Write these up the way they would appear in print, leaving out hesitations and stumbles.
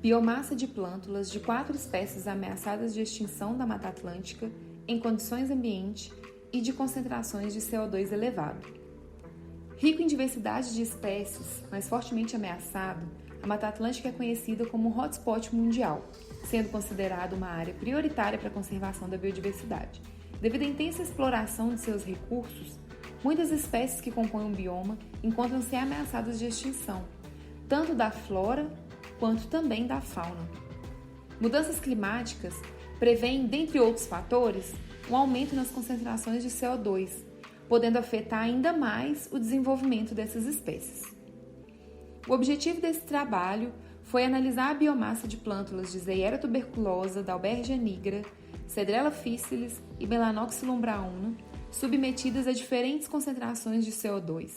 Biomassa de plântulas de 4 espécies ameaçadas de extinção da Mata Atlântica em condições ambiente e de concentrações de CO2 elevado. Rico em diversidade de espécies, mas fortemente ameaçado, a Mata Atlântica é conhecida como um hotspot mundial, sendo considerada uma área prioritária para a conservação da biodiversidade. Devido à intensa exploração de seus recursos, muitas espécies que compõem o bioma encontram-se ameaçadas de extinção, tanto da flora quanto também da fauna. Mudanças climáticas prevêem, dentre outros fatores, um aumento nas concentrações de CO2, podendo afetar ainda mais o desenvolvimento dessas espécies. O objetivo desse trabalho foi analisar a biomassa de plântulas de Zeiera tuberculosa, Dalbergia nigra, Cedrela officinalis e Melanoxylon brauna, submetidas a diferentes concentrações de CO2,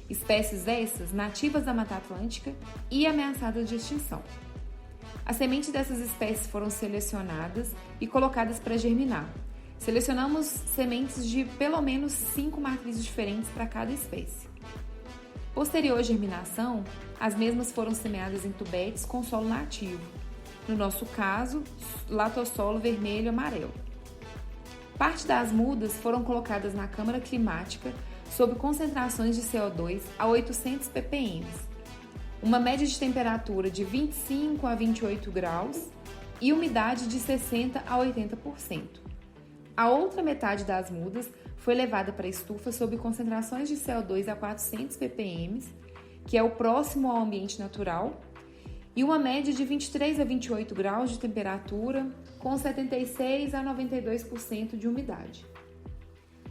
espécies essas nativas da Mata Atlântica e ameaçadas de extinção. As sementes dessas espécies foram selecionadas e colocadas para germinar. Selecionamos sementes de pelo menos 5 matrizes diferentes para cada espécie. Posterior à germinação, as mesmas foram semeadas em tubetes com solo nativo, no nosso caso, latossolo vermelho e amarelo. Parte das mudas foram colocadas na câmara climática sob concentrações de CO2 a 800 ppm, uma média de temperatura de 25 a 28 graus e umidade de 60 a 80%. A outra metade das mudas foi levada para a estufa sob concentrações de CO2 a 400 ppm, que é o próximo ao ambiente natural, e uma média de 23 a 28 graus de temperatura, com 76 a 92% de umidade.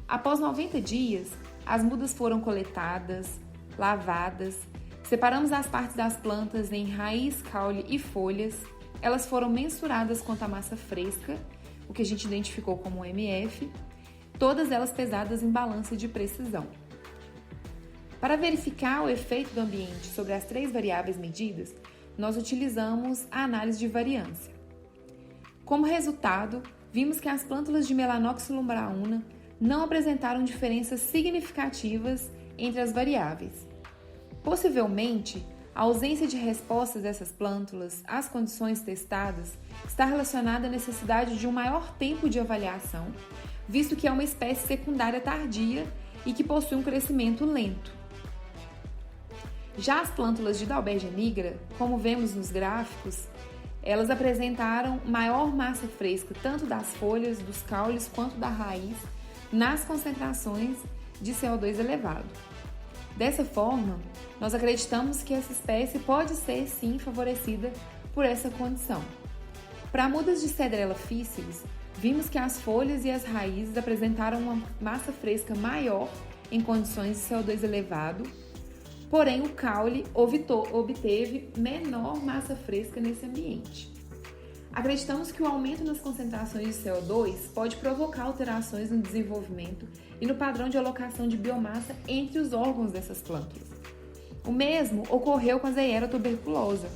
Após 90 dias, as mudas foram coletadas, lavadas, separamos as partes das plantas em raiz, caule e folhas, elas foram mensuradas quanto à massa fresca, o que a gente identificou como MF, todas elas pesadas em balança de precisão. Para verificar o efeito do ambiente sobre as 3 variáveis medidas, nós utilizamos a análise de variância. Como resultado, vimos que as plântulas de Melanoxylon brauna não apresentaram diferenças significativas entre as variáveis. Possivelmente, a ausência de respostas dessas plântulas às condições testadas está relacionada à necessidade de um maior tempo de avaliação, visto que é uma espécie secundária tardia e que possui um crescimento lento. Já as plântulas de Dalbergia nigra, como vemos nos gráficos, elas apresentaram maior massa fresca tanto das folhas, dos caules quanto da raiz nas concentrações de CO2 elevado. Dessa forma, nós acreditamos que essa espécie pode ser sim favorecida por essa condição. Para mudas de Cedrela officinalis, vimos que as folhas e as raízes apresentaram uma massa fresca maior em condições de CO2 elevado, porém o caule obteve menor massa fresca nesse ambiente. Acreditamos que o aumento nas concentrações de CO2 pode provocar alterações no desenvolvimento e no padrão de alocação de biomassa entre os órgãos dessas plântulas. O mesmo ocorreu com a Zeiera tuberculosa.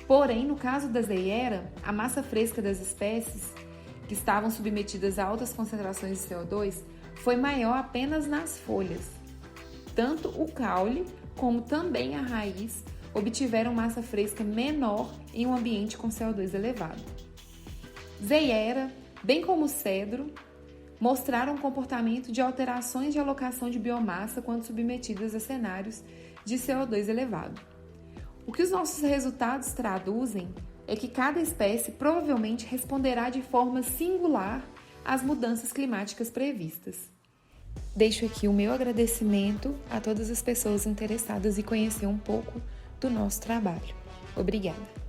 Porém, no caso da Zeiera, a massa fresca das espécies que estavam submetidas a altas concentrações de CO2 foi maior apenas nas folhas. Tanto o caule como também a raiz obtiveram massa fresca menor em um ambiente com CO2 elevado. Zeiera, bem como o cedro, mostraram um comportamento de alterações de alocação de biomassa quando submetidas a cenários de CO2 elevado. O que os nossos resultados traduzem é que cada espécie provavelmente responderá de forma singular às mudanças climáticas previstas. Deixo aqui o meu agradecimento a todas as pessoas interessadas em conhecer um pouco do nosso trabalho. Obrigada!